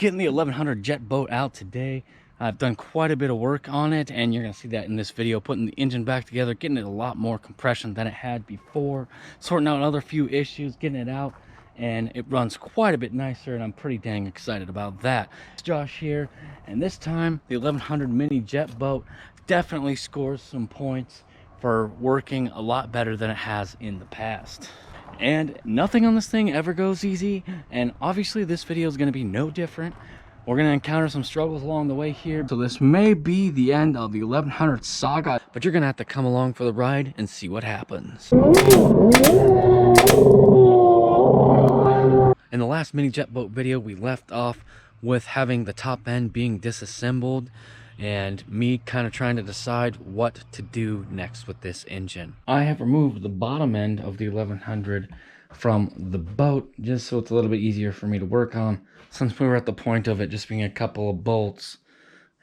getting the 1100 jet boat out today. I've done quite a bit of work on it, and you're going to see that in this video, putting the engine back together, getting it a lot more compression than it had before, sorting out another few issues, getting it out, and it runs quite a bit nicer, and I'm pretty dang excited about that. It's Josh here, and this time the 1100 mini jet boat definitely scores some points for working a lot better than it has in the past. And nothing on this thing ever goes easy, and obviously this video is going to be no different. We're going to encounter some struggles along the way here, so this may be the end of the 1100 saga, but you're going to have to come along for the ride and see what happens. In the last mini jet boat video, we left off with having the top end being disassembled and me kind of trying to decide what to do next with this engine. I have removed the bottom end of the 1100 from the boat just so it's a little bit easier for me to work on, since we were at the point of it just being a couple of bolts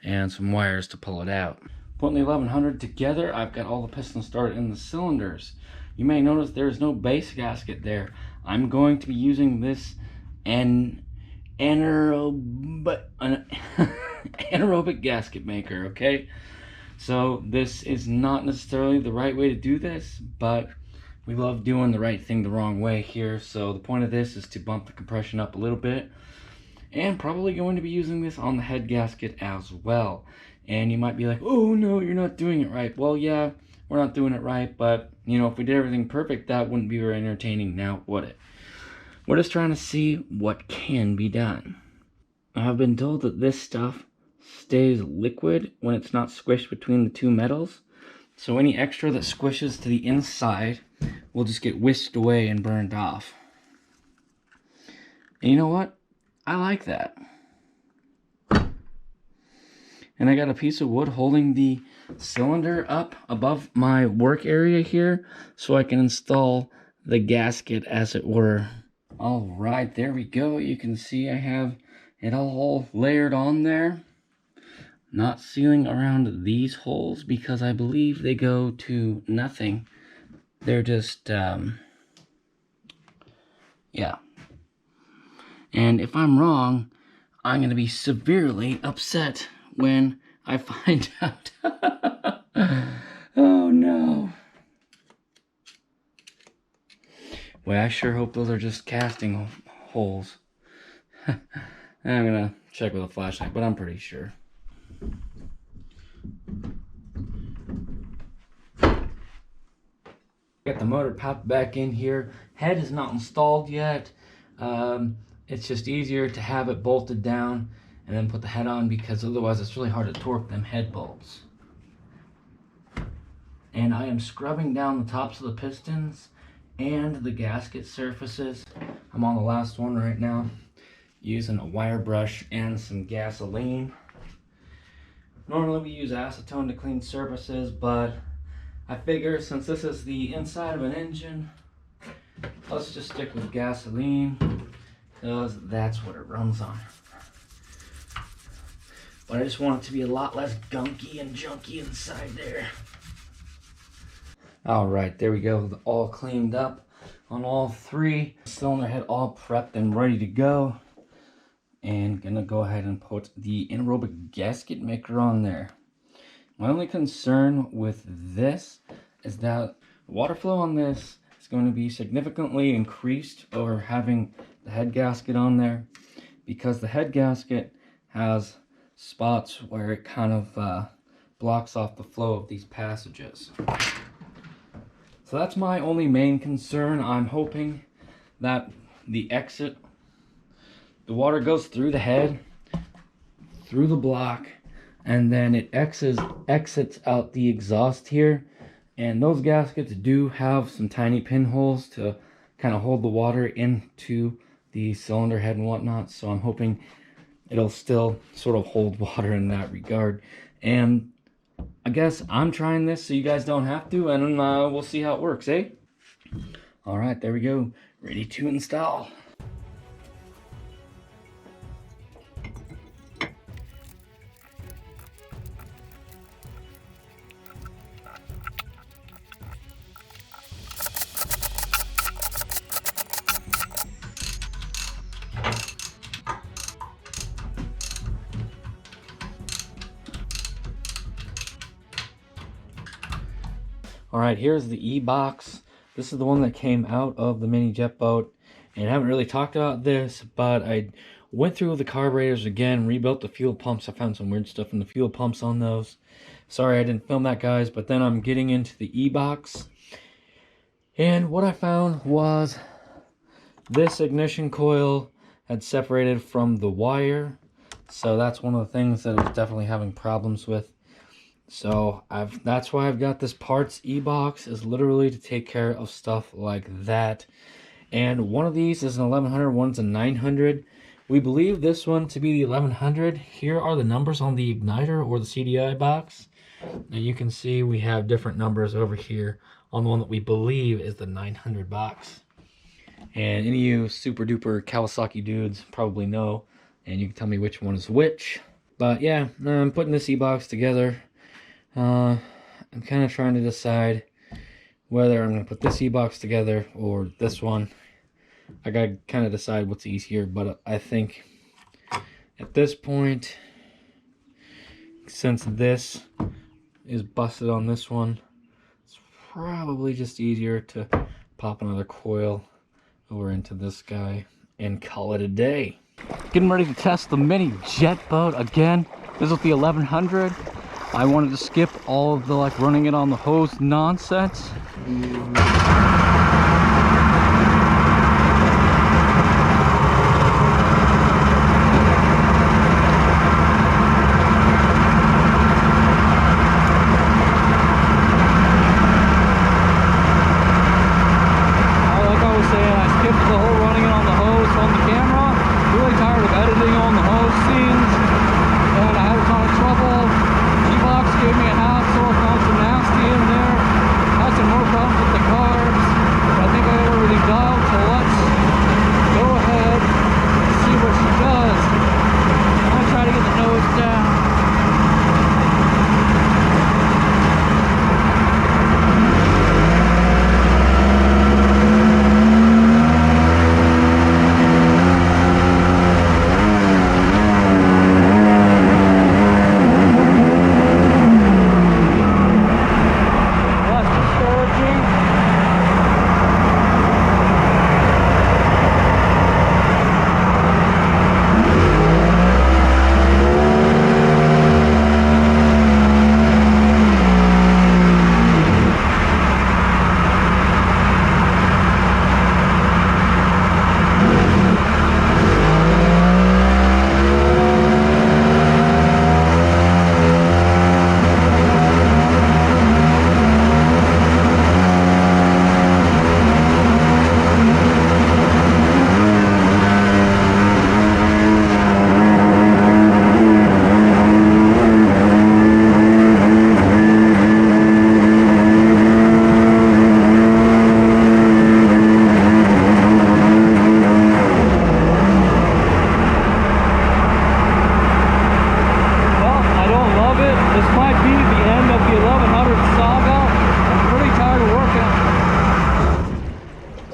and some wires to pull it out. Putting the 1100 together, I've got all the pistons started in the cylinders. You may notice there's no base gasket there. I'm going to be using this anaerobic gasket maker, okay? So this is not necessarily the right way to do this, but we love doing the right thing the wrong way here. So the point of this is to bump the compression up a little bit, and probably going to be using this on the head gasket as well. And you might be like, oh no, you're not doing it right. Well, yeah, we're not doing it right, but you know, if we did everything perfect, that wouldn't be very entertaining now, would it? We're just trying to see what can be done. I've been told that this stuff stays liquid when it's not squished between the two metals. So any extra that squishes to the inside will just get whisked away and burned off. And you know what? I like that. And I got a piece of wood holding the cylinder up above my work area here so I can install the gasket, as it were. All right, there we go. You can see I have it all layered on there. Not sealing around these holes because I believe they go to nothing. They're just, yeah. And if I'm wrong, I'm going to be severely upset when I find out. Oh no. Boy, I sure hope those are just casting holes. I'm going to check with a flashlight, but I'm pretty sure. Got the motor popped back in here. Head is not installed yet. It's just easier to have it bolted down and then put the head on, because otherwise it's really hard to torque them head bolts. And I am scrubbing down the tops of the pistons and the gasket surfaces. I'm on the last one right now, using a wire brush and some gasoline. Normally we use acetone to clean surfaces, but I figure since this is the inside of an engine, let's just stick with gasoline, because that's what it runs on. But I just want it to be a lot less gunky and junky inside there. Alright, there we go, all cleaned up on all three. Cylinder head all prepped and ready to go. And gonna go ahead and put the anaerobic gasket maker on there. My only concern with this is that the water flow on this is going to be significantly increased over having the head gasket on there, because the head gasket has spots where it kind of blocks off the flow of these passages. So that's my only main concern. I'm hoping that the water goes through the head, through the block, and then it exits out the exhaust here. And those gaskets do have some tiny pinholes to kind of hold the water into the cylinder head and whatnot. So I'm hoping it'll still sort of hold water in that regard. And I guess I'm trying this so you guys don't have to, and we'll see how it works, eh? All right, there we go. Ready to install. All right, here's the e-box. This is the one that came out of the mini jet boat. And I haven't really talked about this, but I went through the carburetors again, rebuilt the fuel pumps. I found some weird stuff in the fuel pumps on those. Sorry I didn't film that, guys, but then I'm getting into the e-box. And what I found was this ignition coil had separated from the wire. So that's one of the things that I was definitely having problems with. So that's why I've got this parts e-box, is literally to take care of stuff like that. And one of these is an 1100, one's a 900. We believe this one to be the 1100. Here are the numbers on the igniter or the CDI box. And you can see we have different numbers over here on the one that we believe is the 900 box. And any of you super duper Kawasaki dudes probably know, and you can tell me which one is which. But yeah, I'm putting this e-box together. I'm kind of trying to decide whether I'm going to put this e-box together or this one. I got to kind of decide what's easier, but I think at this point, since this is busted on this one, it's probably just easier to pop another coil over into this guy and call it a day. Getting ready to test the mini jet boat again. This is the 1100. I wanted to skip all of the running it on the hose nonsense.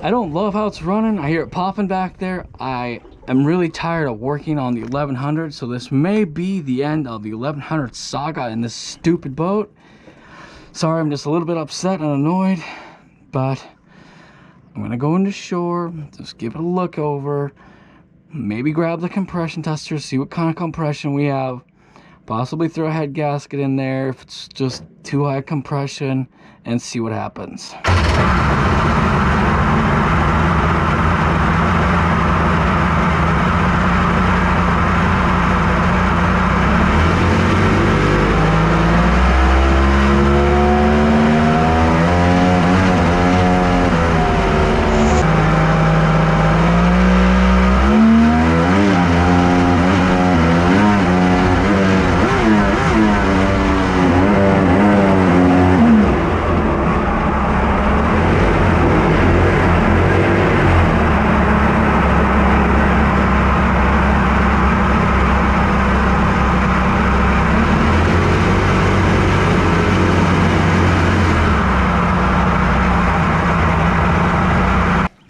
I don't love how it's running. I hear it popping back there. I am really tired of working on the 1100, so this may be the end of the 1100 saga in this stupid boat. Sorry, I'm just a little bit upset and annoyed, but I'm gonna go into shore, just give it a look over, maybe grab the compression tester, see what kind of compression we have, possibly throw a head gasket in there if it's just too high compression, and see what happens.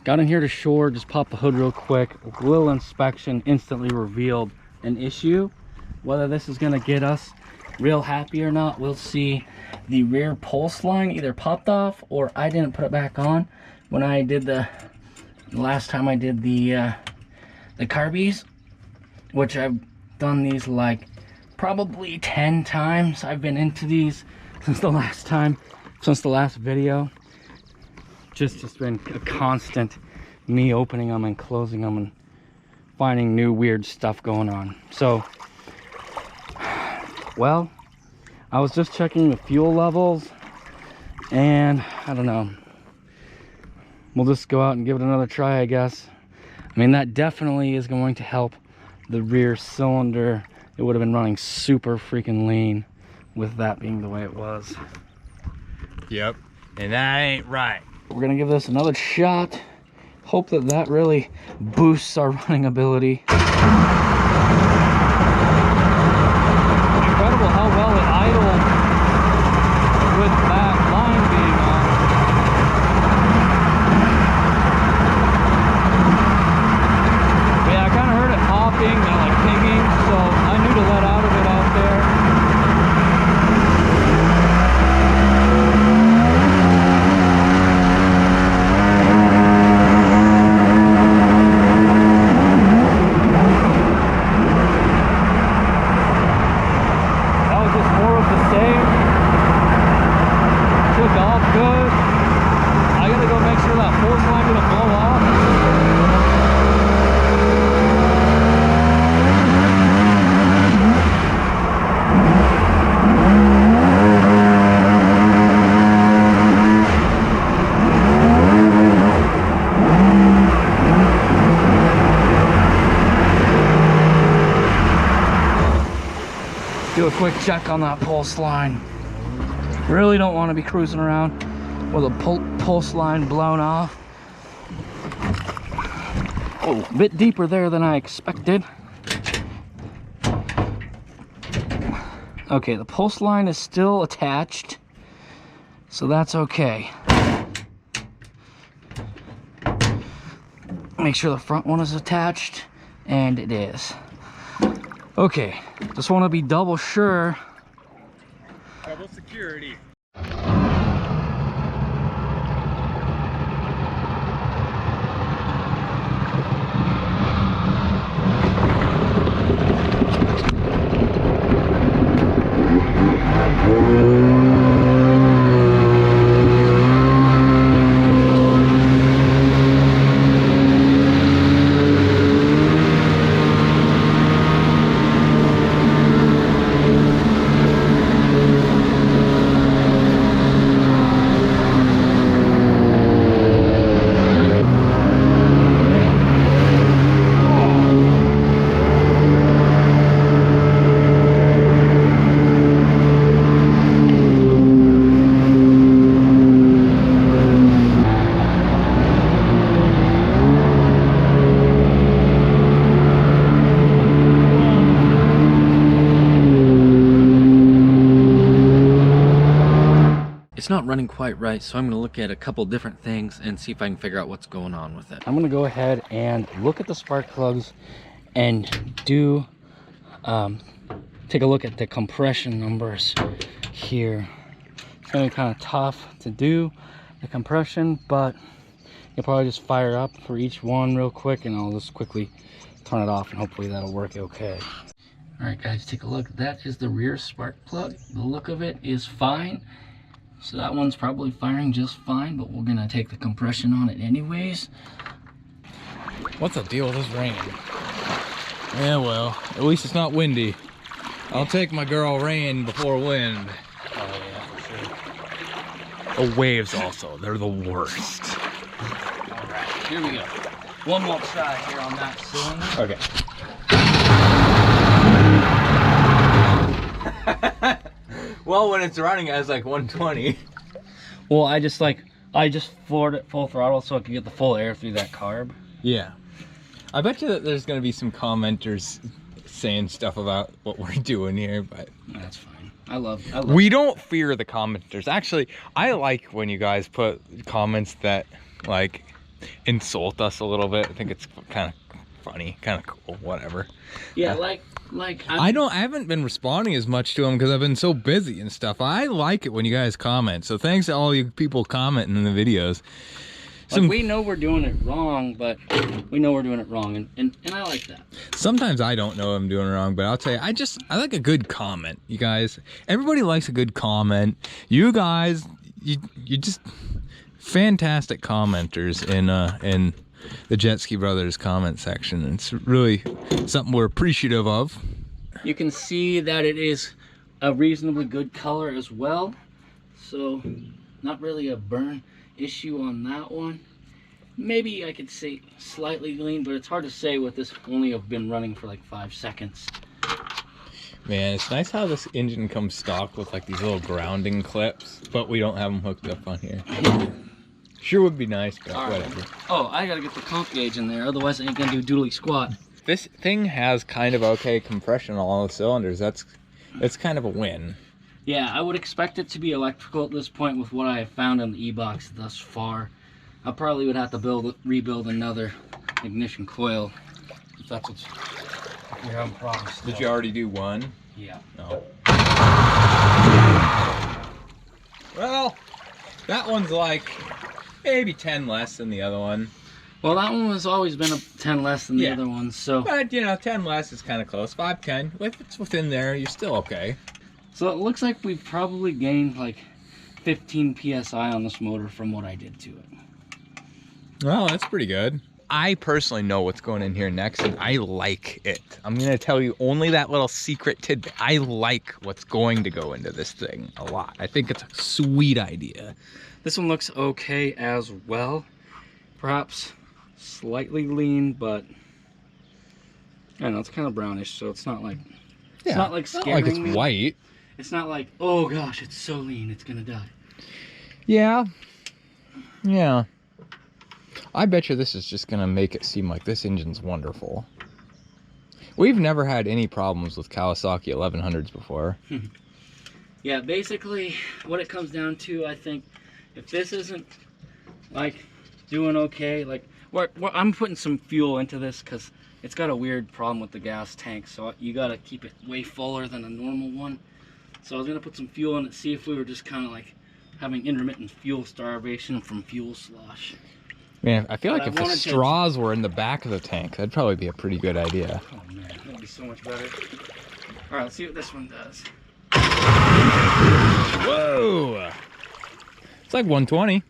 Got in here to shore, just popped the hood real quick. A little inspection instantly revealed an issue. Whether this is gonna get us real happy or not, we'll see the rear pulse line either popped off or I didn't put it back on when I did the last time I did the carbies, which I've done these like probably 10 times. I've been into these since the last video. Just been a constant me opening them and closing them and finding new weird stuff going on. So, well, I was just checking the fuel levels and I don't know. We'll just go out and give it another try, I guess. I mean, that definitely is going to help the rear cylinder. It would have been running super freaking lean with that being the way it was. Yep, and that ain't right. We're gonna give this another shot. Hope that that really boosts our running ability. Incredible how well it idled with that line being on. Yeah, I kind of heard it popping and like pinging, so I knew to let out of it out there. Do a quick check on that pulse line. Really don't want to be cruising around with a pulse line blown off. Oh, a bit deeper there than I expected. Okay, the pulse line is still attached, so that's okay. Make sure the front one is attached, and it is. Okay, just want to be double sure. Double security. It's not running quite right, so I'm going to look at a couple different things and see if I can figure out what's going on with it. I'm going to go ahead and look at the spark plugs and do take a look at the compression numbers here. It's going to be kind of tough to do the compression, but you'll probably just fire up for each one real quick and I'll just quickly turn it off and hopefully that'll work okay. All right guys, take a look. That is the rear spark plug. The look of it is fine. So that one's probably firing just fine, but we're gonna take the compression on it anyways. What's the deal with this rain? Yeah, well, at least it's not windy. I'll take my girl rain before wind. Oh yeah, for sure. The waves also, they're the worst. All right, here we go. One more try here on that cylinder. Okay. Well, when it's running as like 120. Well, I just floored it full throttle so I could get the full air through that carb. Yeah. I bet you that there's gonna be some commenters saying stuff about what we're doing here, but that's fine. I love we don't fear the commenters. Actually, I like when you guys put comments that like insult us a little bit. I think it's kind of funny, kind of cool, whatever. Yeah, like I haven't been responding as much to them because I've been so busy and stuff. I like it when you guys comment. So thanks to all you people commenting in the videos. Like, we know we're doing it wrong, but we know we're doing it wrong, and I like that. Sometimes I don't know I'm doing it wrong, but I'll tell you, I like a good comment, you guys. Everybody likes a good comment. You guys, you just fantastic commenters in the JetSki Brothers comment section. It's really something we're appreciative of. You can see that it is a reasonably good color as well, so not really a burn issue on that one. Maybe I could say slightly lean, but it's hard to say with this only have been running for like 5 seconds. Man, it's nice how this engine comes stock with like these little grounding clips, but we don't have them hooked up on here. Sure would be nice, but whatever. Oh, I gotta get the comp gauge in there, otherwise I ain't gonna do doodly squat. This thing has kind of okay compression on all the cylinders. It's kind of a win. Yeah, I would expect it to be electrical at this point with what I have found in the e-box thus far. I probably would have to rebuild another ignition coil if that's what you're having problems still. Did you already do one? Yeah. No. Well, that one's like maybe 10 less than the other one. Well, that one has always been a 10 less than the other one, so. But, you know, 10 less is kind of close. 5, 10. If it's within there, you're still okay. So it looks like we've probably gained like 15 PSI on this motor from what I did to it. Well, that's pretty good. I personally know what's going in here next, and I like it. I'm going to tell you only that little secret tidbit. I like what's going to go into this thing a lot. I think it's a sweet idea. This one looks okay as well. Perhaps slightly lean, but I don't know, it's kind of brownish, so it's not like it's not like scaring me. It's white. It's not like, oh gosh, it's so lean, it's gonna die. Yeah. Yeah. I bet you this is just gonna make it seem like this engine's wonderful. We've never had any problems with Kawasaki 1100s before. Yeah, basically what it comes down to, I think, if this isn't like doing okay, like I'm putting some fuel into this because it's got a weird problem with the gas tank, so you gotta keep it way fuller than a normal one. So I was gonna put some fuel in it, see if we were just kind of like having intermittent fuel starvation from fuel slosh. Man, I feel like if the straws were in the back of the tank, that'd probably be a pretty good idea. Oh man, that'd be so much better. All right, let's see what this one does. Whoa! It's like 120.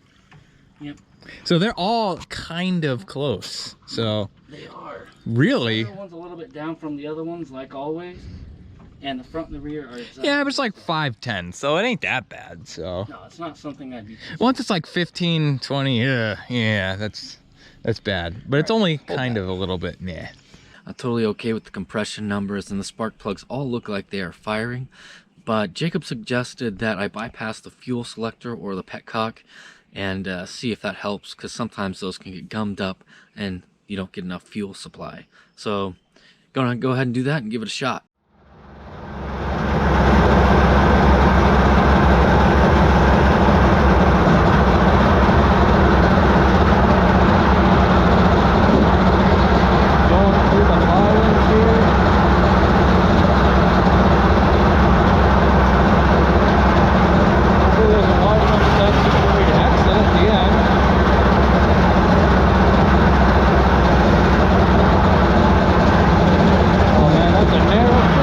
Yep. So they're all kind of close. So they are. Really? The other one's a little bit down from the other ones, like always. And the front and the rear are exactly. Yeah, but it's like 5'10", so it ain't that bad. So no, it's not something I'd be. Once it's like 15, 20, yeah, that's bad. But it's only kind of a little bit, nah. I'm totally okay with the compression numbers, and the spark plugs all look like they are firing. But Jacob suggested that I bypass the fuel selector or the petcock and see if that helps, because sometimes those can get gummed up and you don't get enough fuel supply. So gonna go ahead and do that and give it a shot. Oh man, that's a narrow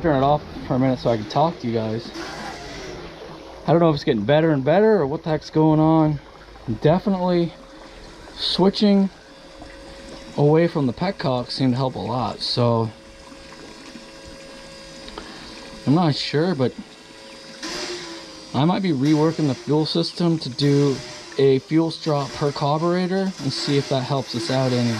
turn it off for a minute so I can talk to you guys. I don't know if it's getting better and better or what the heck's going on. Definitely switching away from the petcock seemed to help a lot, so I'm not sure, but I might be reworking the fuel system to do a fuel straw per carburetor and see if that helps us out any.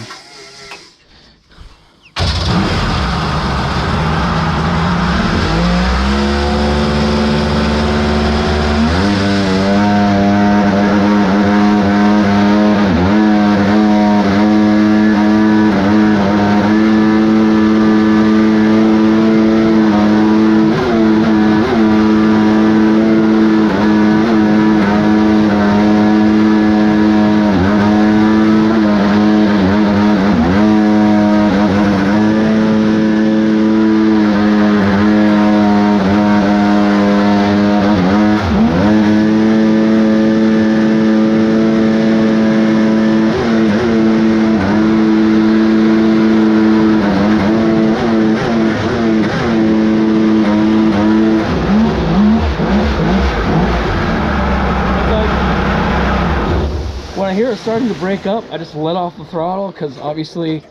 When I hear it starting to break up, I just let off the throttle because obviously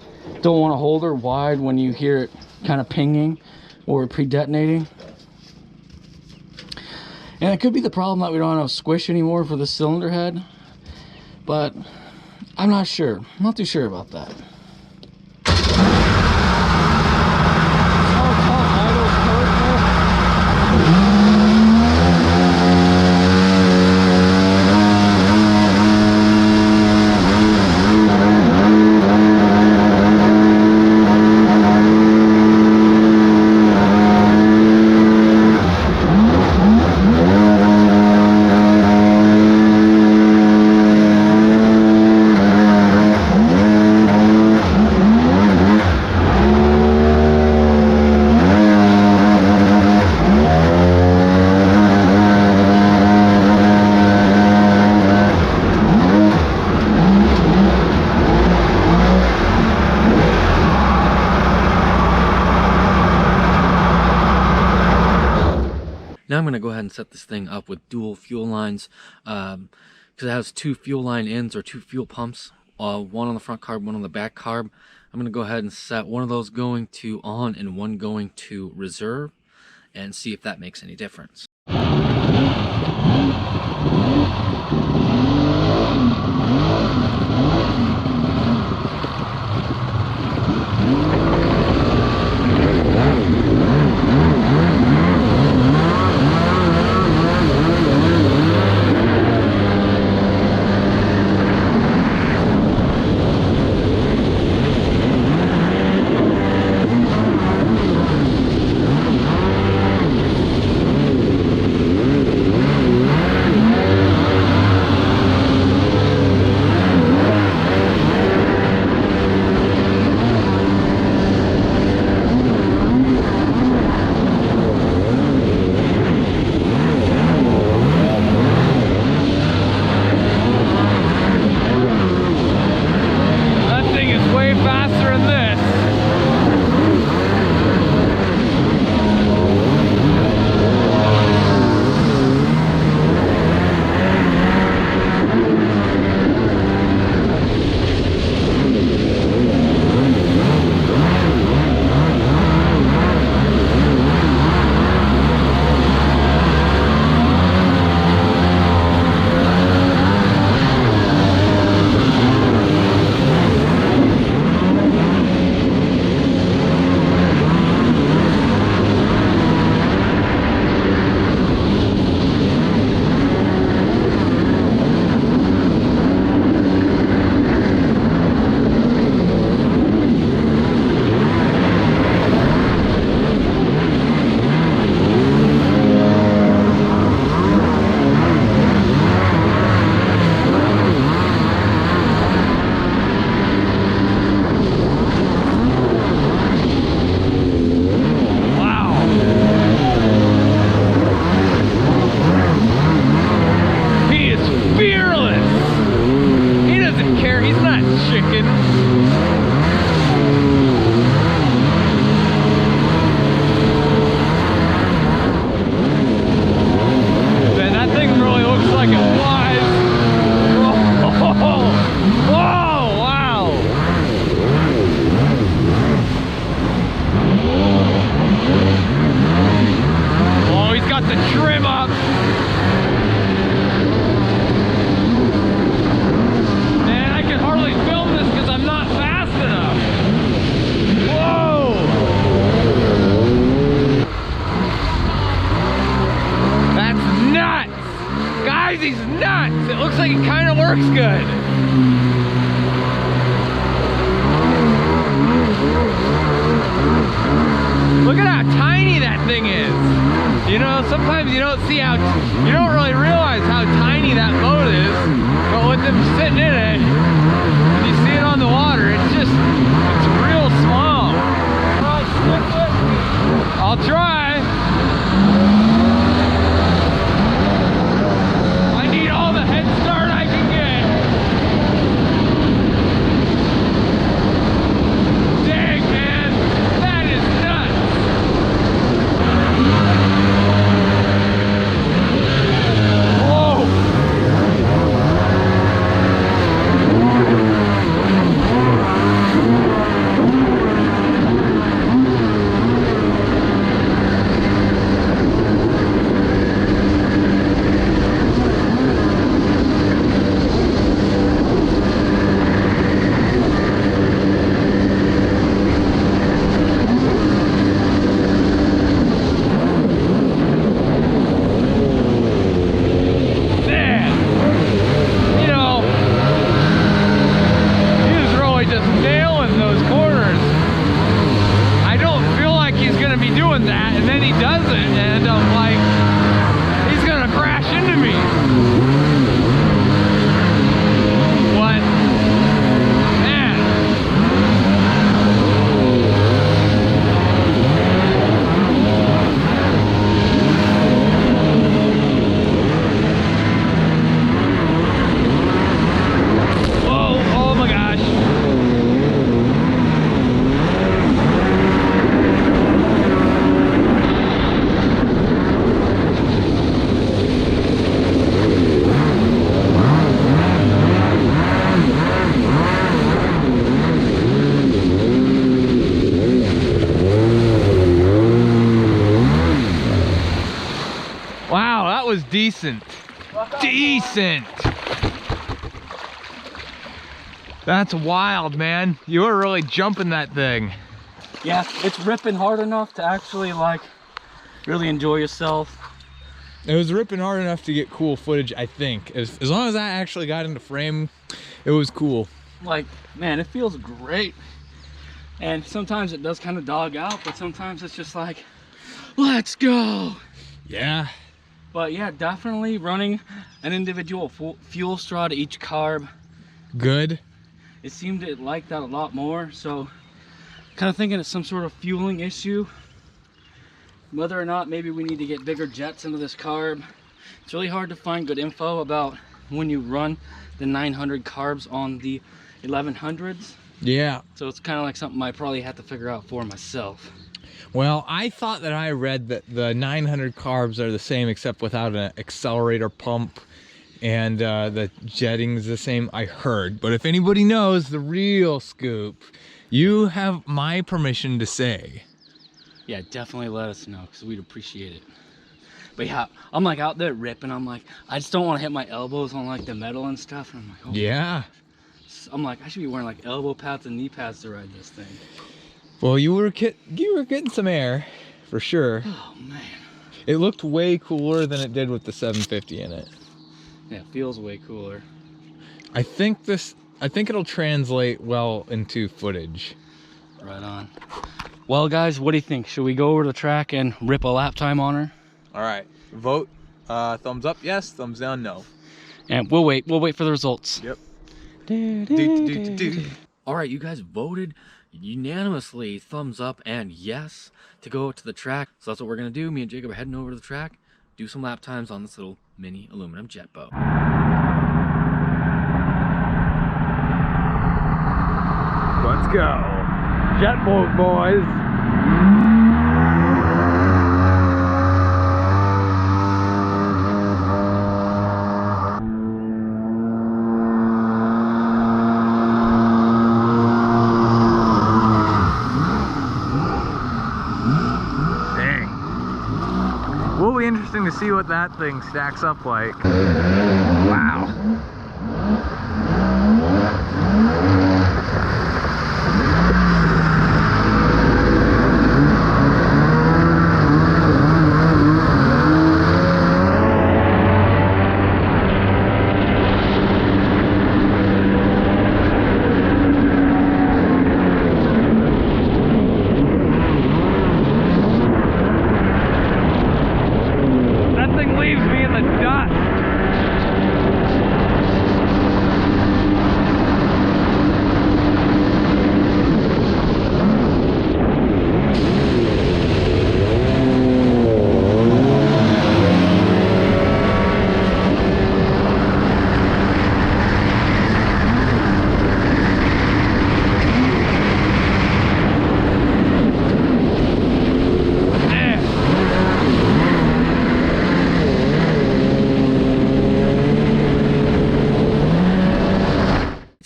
don't want to hold her wide when you hear it kind of pinging or pre-detonating. And it could be the problem that we don't have squish anymore for the cylinder head, but I'm not sure. I'm not too sure about that. Now I'm going to go ahead and set this thing up with dual fuel lines because it has two fuel line ends or two fuel pumps, one on the front carb, one on the back carb. I'm going to go ahead and set one of those going to on and one going to reserve and see if that makes any difference. the trim up. Man, I can hardly film this because I'm not fast enough. Whoa! That's nuts! Guys, he's nuts! It looks like it kind of works good. Look at how tiny that thing is. You know, sometimes you don't see how, you don't really realize how tiny that boat is, but with them sitting in it, and you see it on the water, it's just, it's real small. I'll try. I need all the head start I can get. Dang, man, that is nuts. That and then he does it and I'm like, he's gonna crash into me. What? Man. Whoa, oh my gosh. Wow, that was decent. Decent. That's wild, man. You were really jumping that thing. Yeah, it's ripping hard enough to actually like really enjoy yourself. It was ripping hard enough to get cool footage, I think. As long as I actually got into frame, it was cool. Like, man, it feels great. And sometimes it does kind of dog out, but sometimes it's just like, let's go. Yeah. But yeah, definitely running an individual fuel straw to each carb. Good. It seemed to like that a lot more, so kind of thinking it's some sort of fueling issue. Whether or not maybe we need to get bigger jets into this carb. It's really hard to find good info about when you run the 900 carbs on the 1100s. Yeah. So it's kind of like something I probably have to figure out for myself. Well, I thought that I read that the 900 carbs are the same except without an accelerator pump, and the jetting's the same, I heard. But if anybody knows the real scoop, you have my permission to say. Yeah, definitely let us know because we'd appreciate it. But yeah, I'm like out there ripping. I'm like, I just don't want to hit my elbows on like the metal and stuff. And I'm like, oh, yeah. I'm like, I should be wearing like elbow pads and knee pads to ride this thing. Well, you were getting some air, for sure. Oh man. It looked way cooler than it did with the 750 in it. Yeah, it feels way cooler. I think it'll translate well into footage. Right on. Well, guys, what do you think? Should we go over to the track and rip a lap time on her? All right, vote. Thumbs up, yes. Thumbs down, no. And we'll wait for the results. Yep. All right, you guys voted unanimously thumbs up and yes to go to the track. So that's what we're gonna do. Me and Jacob are heading over to the track, do some lap times on this little mini aluminum jet boat. Let's go. Jet boat, boys. be interesting to see what that thing stacks up like. Wow.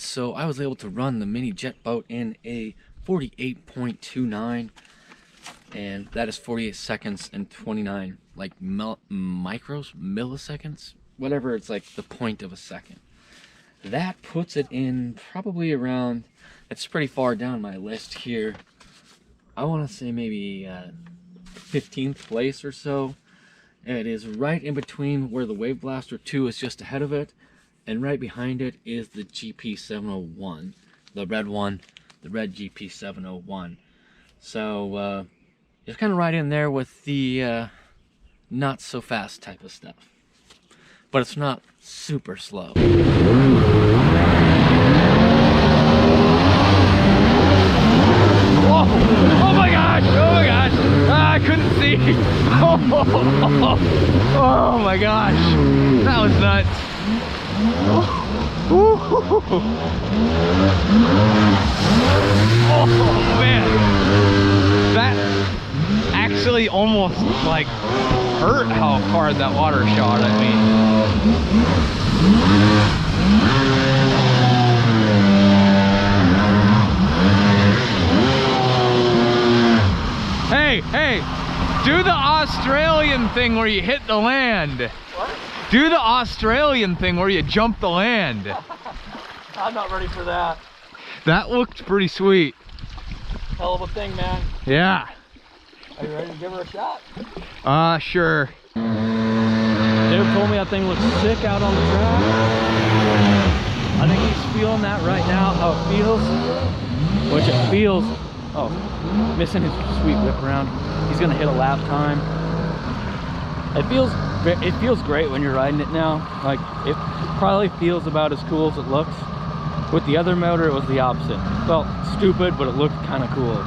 So I was able to run the mini jet boat in a 48.29, and that is 48 seconds and 29 like milliseconds, whatever. It's like the point of a second. That puts it in probably around, it's pretty far down my list here. I want to say maybe 15th place or so. It is right in between where the Wave Blaster 2 is just ahead of it, and right behind it is the GP701, the red one, the red GP701. So it's kind of right in there with the not so fast type of stuff, but it's not super slow. Oh, oh my gosh! Oh my gosh! Ah, I couldn't see! Oh my gosh! That was nuts! Oh man! That actually almost like hurt how hard that water shot at me. Hey, hey, do the Australian thing where you hit the land. What? Do the Australian thing where you jump the land. I'm not ready for that. That looked pretty sweet. Hell of a thing, man. Yeah. Are you ready to give her a shot? Sure. Dave told me that thing looks sick out on the track. I think he's feeling that right now, how it feels. Which it feels, oh, missing his sweet whip around. He's gonna hit a lap time. It feels great when you're riding it now. Like, it probably feels about as cool as it looks. With the other motor, it was the opposite. It felt stupid, but it looked kind of cool.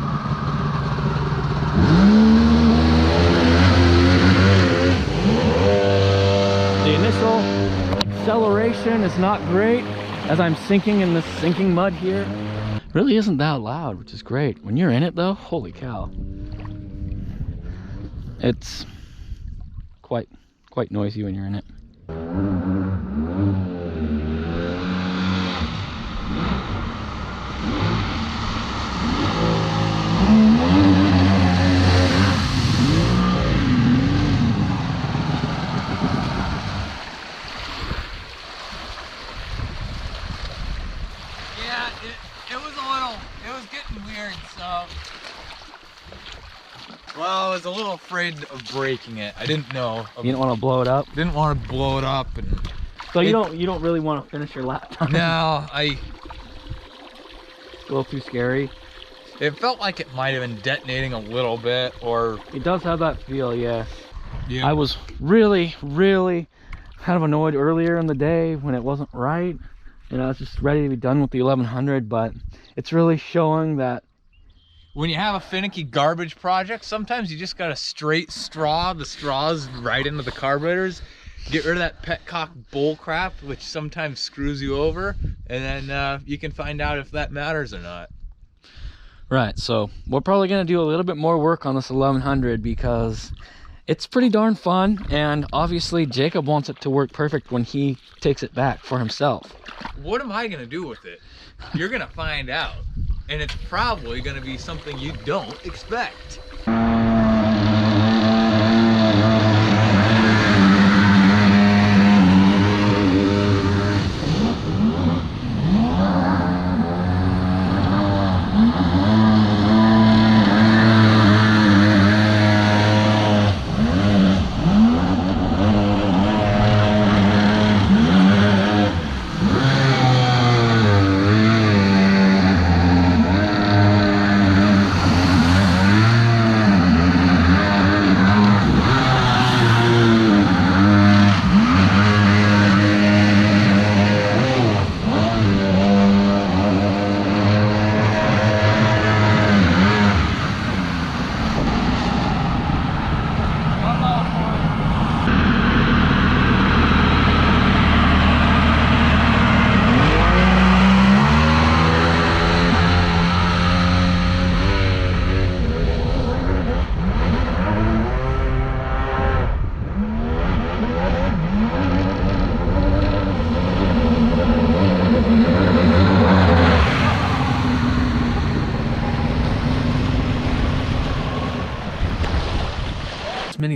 The initial acceleration is not great as I'm sinking in this sinking mud here. It really isn't that loud, which is great. When you're in it though, holy cow. It's quite noisy when you're in it. Yeah, it was getting weird, so. Well, I was a little afraid of breaking it. I didn't know. You didn't want to blow it up? Didn't want to blow it up. And so you don't really want to finish your lap time? No, A little too scary? It felt like it might have been detonating a little bit, or... It does have that feel, yeah. Yeah. I was really kind of annoyed earlier in the day when it wasn't right. You know, I was just ready to be done with the 1100, but it's really showing that when you have a finicky garbage project, sometimes you just got a straight straw. The straw's right into the carburetors. Get rid of that petcock bull crap, which sometimes screws you over, and then you can find out if that matters or not. Right, so we're probably going to do a little bit more work on this 1100 because it's pretty darn fun, and obviously Jacob wants it to work perfect when he takes it back for himself. What am I going to do with it? You're going to find out, and it's probably going to be something you don't expect.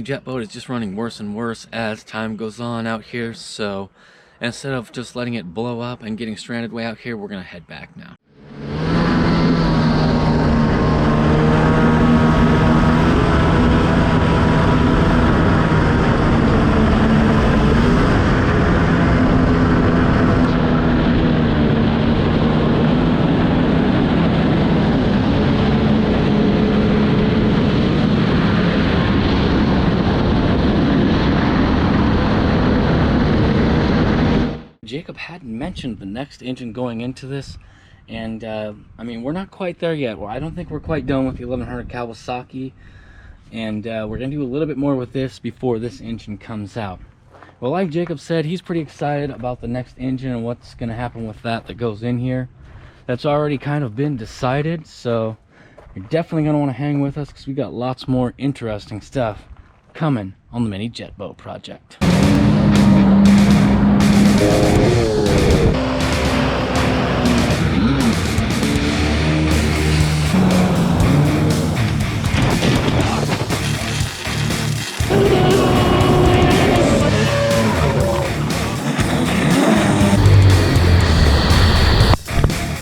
jet boat is just running worse and worse as time goes on out here, so instead of just letting it blow up and getting stranded way out here, we're gonna head back now. Jacob hadn't mentioned the next engine going into this, and I mean, we're not quite there yet. Well, I don't think we're quite done with the 1100 Kawasaki, and we're gonna do a little bit more with this before this engine comes out. Well, like Jacob said, he's pretty excited about the next engine and what's gonna happen with that goes in here. That's already kind of been decided, so you're definitely gonna want to hang with us because we got lots more interesting stuff coming on the mini jet boat project.